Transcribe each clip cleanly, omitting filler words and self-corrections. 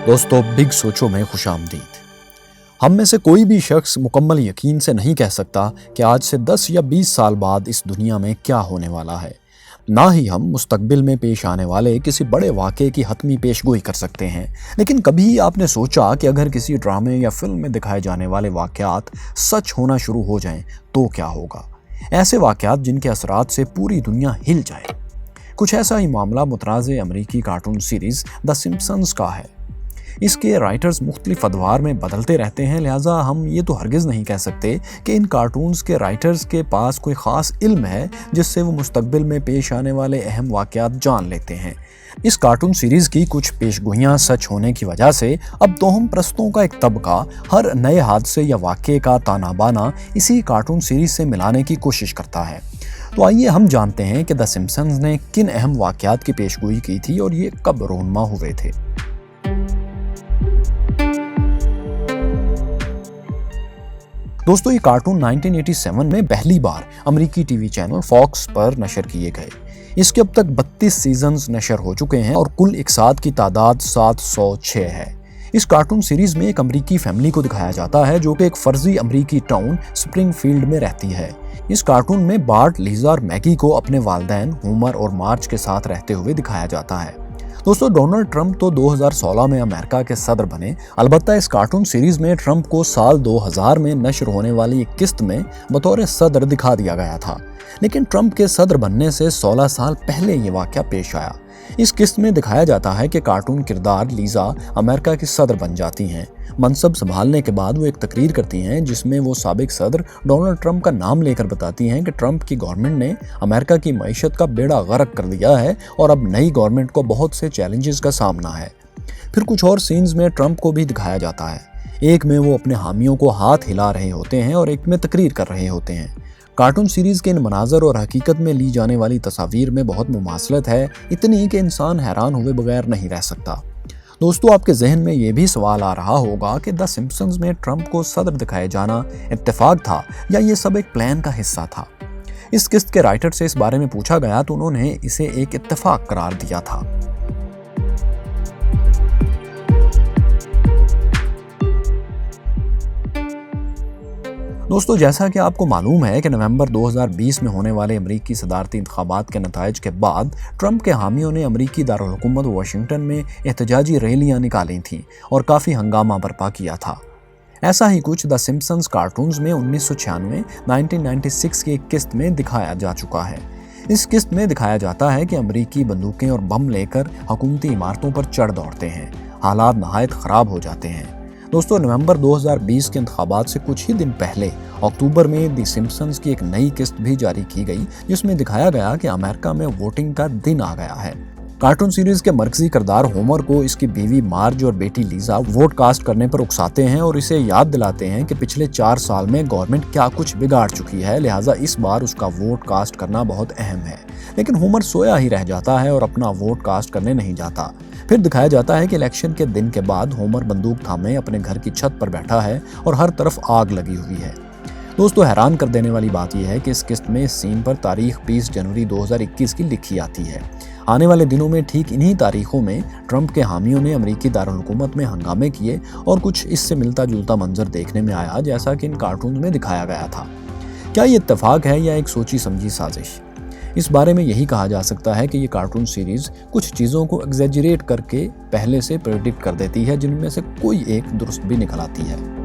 दोस्तों, बिग सोचो में खुशामदीद। हम में से कोई भी शख्स मुकम्मल यकीन से नहीं कह सकता कि आज से 10 या 20 साल बाद इस दुनिया में क्या होने वाला है। ना ही हम मुस्तकबिल में पेश आने वाले किसी बड़े वाक़े की हतमी पेशगोई कर सकते हैं। लेकिन कभी आपने सोचा कि अगर किसी ड्रामे या फिल्म में दिखाए जाने वाले वाक़यात सच होना शुरू हो जाएं तो क्या होगा? ऐसे वाक़यात जिनके असरात से पूरी दुनिया हिल जाए। कुछ ऐसा ही मामला मुतराज़े अमरीकी कार्टून सीरीज़ द सिम्पसन्स का है। इसके राइटर्स मुख्तलिफ अदवार में बदलते रहते हैं, लिहाजा हम ये तो हरगिज़ नहीं कह सकते कि इन कार्टून्स के राइटर्स के पास कोई ख़ास इल्म है जिससे वो मुस्तकबिल में पेश आने वाले अहम वाक़यात जान लेते हैं। इस कार्टून सीरीज़ की कुछ पेशगोइयाँ सच होने की वजह से अब तोहम परस्तों का एक तबका हर नए हादसे या वाक़े का ताना बाना इसी कार्टून सीरीज़ से मिलाने की कोशिश करता है। तो आइए हम जानते हैं कि द सिम्पसन्स ने किन अहम वाक़यात की पेशगोई की थी और ये कब रोनमा हुए थे। दोस्तों, ये कार्टून 1987 में पहली बार अमेरिकी टीवी चैनल फॉक्स पर नशर किए गए। इसके अब तक 32 सीजन्स नशर हो चुके हैं और कुल इकसात की तादाद 706 है। इस कार्टून सीरीज में एक अमेरिकी फैमिली को दिखाया जाता है जो कि एक फर्जी अमेरिकी टाउन स्प्रिंगफील्ड में रहती है। इस कार्टून में बार्ट, लीजा और मैगी को अपने वालिदैन होमर और मार्ज के साथ रहते हुए दिखाया जाता है। दोस्तों, डोनाल्ड ट्रंप तो 2016 में अमेरिका के सदर बने। अलबत्ता इस कार्टून सीरीज में ट्रंप को साल 2000 में नश्र होने वाली एक किस्त में बतौर सदर दिखा दिया गया था, लेकिन ट्रंप के सदर बनने से 16 साल पहले ये वाक़या पेश आया। इस किस्त में दिखाया जाता है कि कार्टून किरदार लीजा अमेरिका की सदर बन जाती हैं। मनसब संभालने के बाद वो एक तकरीर करती हैं जिसमें वो साबिक सदर डोनाल्ड ट्रंप का नाम लेकर बताती हैं कि ट्रंप की गवर्नमेंट ने अमेरिका की मईशत का बेड़ा गर्क कर दिया है और अब नई गवर्नमेंट को बहुत से चैलेंजेस का सामना है। फिर कुछ और सीन्स में ट्रंप को भी दिखाया जाता है। एक में वो अपने हामियों को हाथ हिला रहे होते हैं और एक में तकरीर कर रहे होते हैं। कार्टून सीरीज़ के इन मनाजर और हकीकत में ली जाने वाली तस्वीर में बहुत मुमासलत है, इतनी कि इंसान हैरान हुए बगैर नहीं रह सकता। दोस्तों, आपके जहन में ये भी सवाल आ रहा होगा कि द सिम्पसन्स में ट्रंप को सदर दिखाए जाना इत्तेफाक था या ये सब एक प्लान का हिस्सा था। इस किस्त के राइटर से इस बारे में पूछा गया तो उन्होंने इसे एक इत्तेफाक करार दिया था। दोस्तों, जैसा कि आपको मालूम है कि नवंबर 2020 में होने वाले अमेरिकी सदारती इंतखाबात के नताइज के बाद ट्रंप के हामियों ने अमेरिकी दारुल हुकूमत वाशिंगटन में एहतजाजी रैलियां निकाली थीं और काफ़ी हंगामा बर्पा किया था। ऐसा ही कुछ द सिम्पसन्स कार्टून्स में 1996 की एक किस्त में दिखाया जा चुका है। इस किस्त में दिखाया जाता है कि अमेरिकी बंदूकें और बम लेकर हुकूमती इमारतों पर चढ़ दौड़ते हैं। हालात नहायत ख़राब हो जाते हैं। दोस्तों, नवंबर 2020 के इंतखाबात से कुछ ही दिन पहले अक्टूबर में द सिम्पसन्स की एक नई किस्त भी जारी की गई जिसमें दिखाया गया कि अमेरिका में वोटिंग का दिन आ गया है। कार्टून सीरीज के मरकजी किरदार होमर को इसकी बीवी मार्ज और बेटी लीजा वोट कास्ट करने पर उकसाते हैं और इसे याद दिलाते हैं कि पिछले 4 साल में गवर्नमेंट क्या कुछ बिगाड़ चुकी है, लिहाजा इस बार उसका वोट कास्ट करना बहुत अहम है। लेकिन होमर सोया ही रह जाता है और अपना वोट कास्ट करने नहीं जाता। फिर दिखाया जाता है कि इलेक्शन के दिन के बाद होमर बंदूक थामे अपने घर की छत पर बैठा है और हर तरफ आग लगी हुई है। दोस्तों, हैरान कर देने वाली बात यह है कि इस किस्त में इस सीन पर तारीख 20 जनवरी 2021 की लिखी आती है। आने वाले दिनों में ठीक इन्हीं तारीखों में ट्रंप के हामियों ने अमेरिकी दारुल हुकूमत में हंगामे किए और कुछ इससे मिलता जुलता मंजर देखने में आया जैसा कि इन कार्टून में दिखाया गया था। क्या ये इत्तेफाक है या एक सोची समझी साजिश? इस बारे में यही कहा जा सकता है कि ये कार्टून सीरीज कुछ चीज़ों को एग्जैजरेट करके पहले से प्रेडिक्ट कर देती है जिनमें से कोई एक दुरुस्त भी निकल आती है।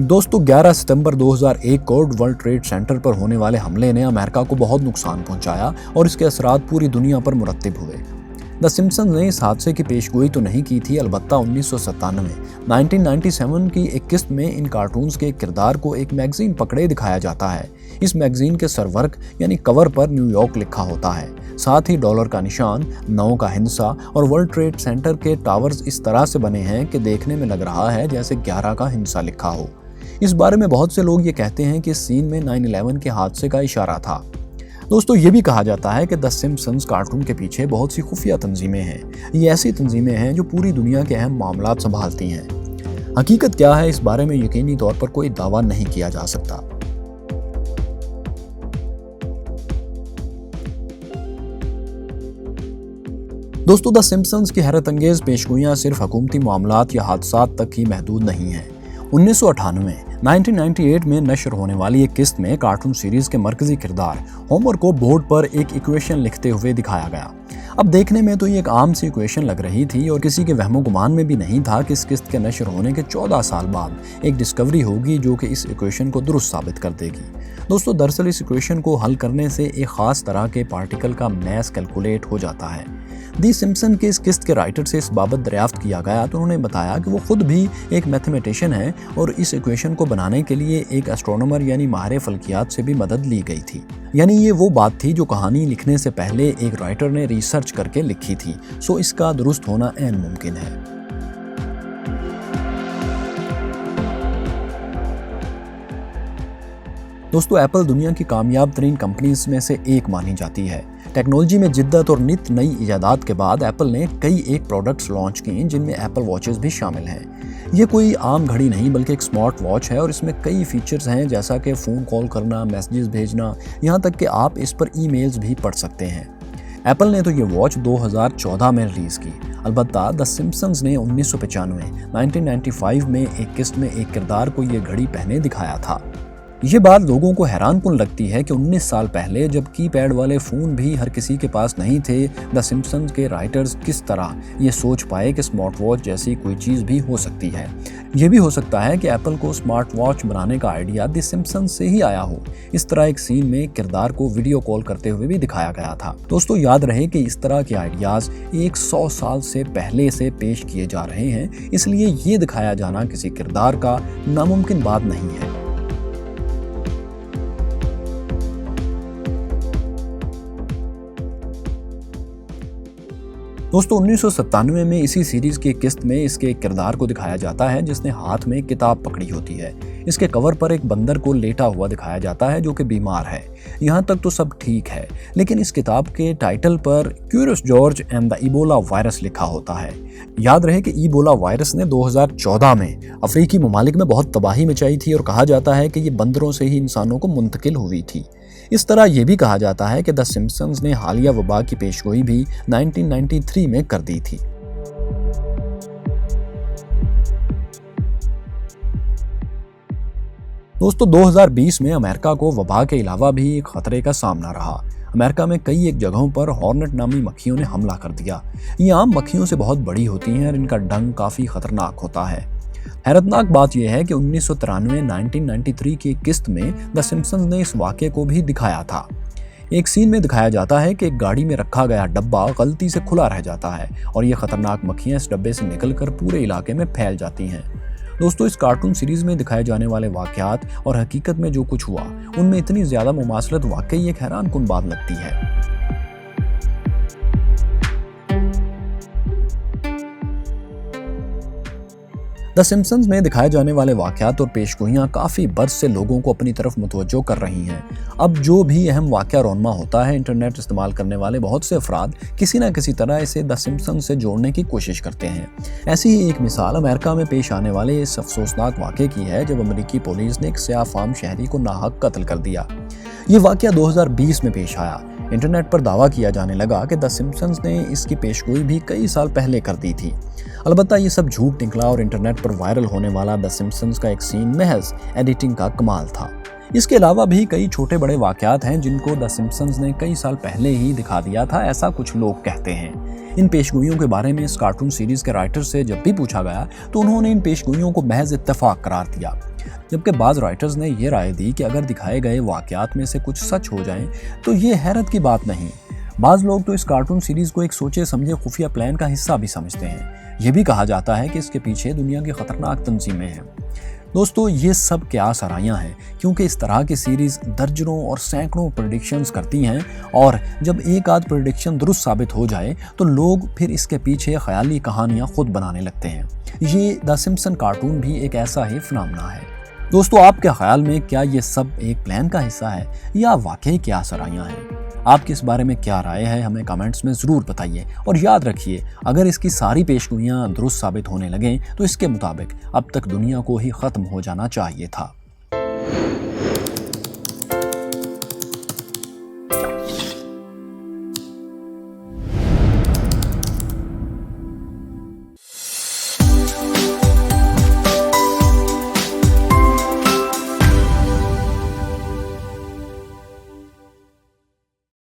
दोस्तों, 11 सितंबर 2001 को वर्ल्ड ट्रेड सेंटर पर होने वाले हमले ने अमेरिका को बहुत नुकसान पहुंचाया और इसके असरात पूरी दुनिया पर मुरत्तिब हुए। द सिम्पसन्स ने इस हादसे की पेशगोई तो नहीं की थी, अलबत्ता 1997 की एक किस्त में इन कार्टून्स के किरदार को एक मैगजीन पकड़े दिखाया जाता है। इस मैगजीन के सरवर्क यानी कवर पर न्यूयॉर्क लिखा होता है, साथ ही डॉलर का निशान, नौ का हिंसा और वर्ल्ड ट्रेड सेंटर के टावर्स इस तरह से बने हैं कि देखने में लग रहा है जैसे 11 का हिंसा लिखा हो। इस बारे में बहुत से लोग ये कहते हैं कि इस सीन में 9/11 के हादसे का इशारा था। दोस्तों, ये भी कहा जाता है कि द सिम्पसन्स कार्टून के पीछे बहुत सी खुफिया तंजीमें हैं। ये ऐसी तंजीमें हैं जो पूरी दुनिया के अहम मामलात संभालती हैं। हकीकत क्या है, इस बारे में यकीनी तौर पर कोई दावा नहीं किया जा सकता। दोस्तों, द सिम्पसन्स की हैरत अंगेज पेशगोइयां सिर्फ हुकूमती मामलात या हादसात तक ही महदूद नहीं हैं। 1998 में नशर होने वाली एक किस्त में कार्टून सीरीज के मरकजी किरदार होमर को बोर्ड पर एक इक्वेशन लिखते हुए दिखाया गया। अब देखने में तो ये एक आम सी इक्वेशन लग रही थी और किसी के वहमो गुमान में भी नहीं था कि इस किस्त के नशर होने के 14 साल बाद एक डिस्कवरी होगी जो कि इस इक्वेशन को दुरुस्त साबित कर देगी। दोस्तों, दरअसल इस इक्वेशन को हल करने से एक खास तरह के पार्टिकल का मैस कैलकुलेट हो जाता है। दी सिम्पसन के इस किस्त के राइटर से इस बाबत दरियाफ्त किया गया तो उन्होंने बताया कि वो खुद भी एक मैथमेटिशियन है और इस इक्वेशन को बनाने के लिए एक एस्ट्रोनॉमर यानी माहिर फल्कियात से भी मदद ली गई थी। यानी ये वो बात थी जो कहानी लिखने से पहले एक राइटर ने रिसर्च करके लिखी थी। सो इसका दुरुस्त होना ऐन मुमकिन है। दोस्तों, एप्पल दुनिया की कामयाब तरीन कंपनीज में से एक मानी जाती है। टेक्नोलॉजी में जिद्दत और नित नई इजादात के बाद एप्पल ने कई एक प्रोडक्ट्स लॉन्च किए जिनमें एप्पल वॉचेस भी शामिल हैं। ये कोई आम घड़ी नहीं बल्कि एक स्मार्ट वॉच है और इसमें कई फीचर्स हैं जैसा कि फ़ोन कॉल करना, मैसेजेस भेजना, यहाँ तक कि आप इस पर ईमेल्स भी पढ़ सकते हैं। एप्पल ने तो ये वॉच 2014 में रिलीज़ की। अलबत्ता द सिम्पसन्स ने 1995 में एक किस्त में एक किरदार को ये घड़ी पहने दिखाया था। ये बात लोगों को हैरानकुन लगती है कि 19 साल पहले जब कीपैड वाले फ़ोन भी हर किसी के पास नहीं थे, द सिम्पसन्स के राइटर्स किस तरह ये सोच पाए कि स्मार्ट वॉच जैसी कोई चीज़ भी हो सकती है। ये भी हो सकता है कि एप्पल को स्मार्ट वॉच बनाने का आइडिया द सिम्पसन्स से ही आया हो। इस तरह एक सीन में किरदार को वीडियो कॉल करते हुए भी दिखाया गया था। दोस्तों, याद रहे कि इस तरह के आइडियाज़ 100 साल से पहले से पेश किए जा रहे हैं, इसलिए ये दिखाया जाना किसी किरदार का नामुमकिन बात नहीं है। दोस्तों, 1997 में इसी सीरीज की किस्त में इसके एक किरदार को दिखाया जाता है जिसने हाथ में किताब पकड़ी होती है। इसके कवर पर एक बंदर को लेटा हुआ दिखाया जाता है जो कि बीमार है। यहाँ तक तो सब ठीक है, लेकिन इस किताब के टाइटल पर curious George and the Ebola virus लिखा होता है। याद रहे कि इबोला वायरस ने 2014 में अफ्रीकी ममालिक में बहुत तबाही मचाई थी और कहा जाता है कि ये बंदरों से ही इंसानों को मुंतकिल हुई थी। इस तरह यह भी कहा जाता है कि द सिम्पसन्स ने हालिया वबा की पेशगोई भी 1993 में कर दी थी। दोस्तों, 2020 में अमेरिका को वबा के अलावा भी एक खतरे का सामना रहा। अमेरिका में कई एक जगहों पर हॉर्नेट नामी मक्खियों ने हमला कर दिया। ये आम मक्खियों से बहुत बड़ी होती हैं और इनका डंक काफी खतरनाक होता है। हैरतनाक बात यह है कि 1993 की किस्त में द सिम्पसन्स ने इस वाक़े को भी दिखाया था। एक सीन में दिखाया जाता है कि एक गाड़ी में रखा गया डब्बा गलती से खुला रह जाता है और ये खतरनाक मक्खियां इस डब्बे से निकलकर पूरे इलाके में फैल जाती हैं। दोस्तों, इस कार्टून सीरीज में दिखाए जाने वाले वाक़यात और हकीकत में जो कुछ हुआ उनमें इतनी ज़्यादा मुमासलत वाकई एक हैरानकुन बात लगती है। द सिम्पसन्स में दिखाए जाने वाले वाक़यात और पेशगोइयाँ काफ़ी बरस से लोगों को अपनी तरफ मुतवज्जो कर रही हैं। अब जो भी अहम वाक़या रोनमा होता है, इंटरनेट इस्तेमाल करने वाले बहुत से अफराद किसी न किसी तरह इसे द सिम्पसन्स से जोड़ने की कोशिश करते हैं। ऐसी ही एक मिसाल अमेरिका में पेश आने वाले इस अफसोसनाक वाक़े की है जब अमेरिकी पुलिस ने एक सियाह फाम शहरी को नाहक कत्ल कर दिया। ये वाक़या 2020 में पेश आया। इंटरनेट पर दावा किया जाने लगा कि द सिम्पसन्स ने इसकी पेशगोई भी कई साल पहले कर दी थी। अलबत्ता ये सब झूठ निकला और इंटरनेट पर वायरल होने वाला द सिम्पसन्स का एक सीन महज एडिटिंग का कमाल था। इसके अलावा भी कई छोटे बड़े वाक़यात हैं जिनको द सिम्पसन्स ने कई साल पहले ही दिखा दिया था, ऐसा कुछ लोग कहते हैं। इन पेशगोइयों के बारे में इस कार्टून सीरीज के राइटर से जब भी पूछा गया तो उन्होंने इन पेशगोइयों को महज इत्तेफाक करार दिया, जबकि बाज़ राइटर्स ने यह राय दी कि अगर दिखाए गए वाक़यात में से कुछ सच हो जाएं तो ये हैरत की बात नहीं। बाज़ लोग तो इस कार्टून सीरीज़ को एक सोचे समझे खुफिया प्लान का हिस्सा भी समझते हैं। यह भी कहा जाता है कि इसके पीछे दुनिया की खतरनाक तंजीमें हैं। दोस्तों, ये सब क्या सराहियाँ हैं, क्योंकि इस तरह की सीरीज़ दर्जनों और सैकड़ों प्रेडिक्शंस करती हैं और जब एक आध प्रेडिक्शन दुरुस्त साबित हो जाए तो लोग फिर इसके पीछे ख्याली कहानियाँ खुद बनाने लगते हैं। ये द सिम्पसन कार्टून भी एक ऐसा ही फिनोमेना है। दोस्तों, आपके ख्याल में क्या ये सब एक प्लान का हिस्सा है या वाकई क्या सराहियाँ हैं? आपकी इस बारे में क्या राय है, हमें कमेंट्स में ज़रूर बताइए। और याद रखिए, अगर इसकी सारी पेशगोइयाँ दुरुस्त साबित होने लगें तो इसके मुताबिक अब तक दुनिया को ही ख़त्म हो जाना चाहिए था।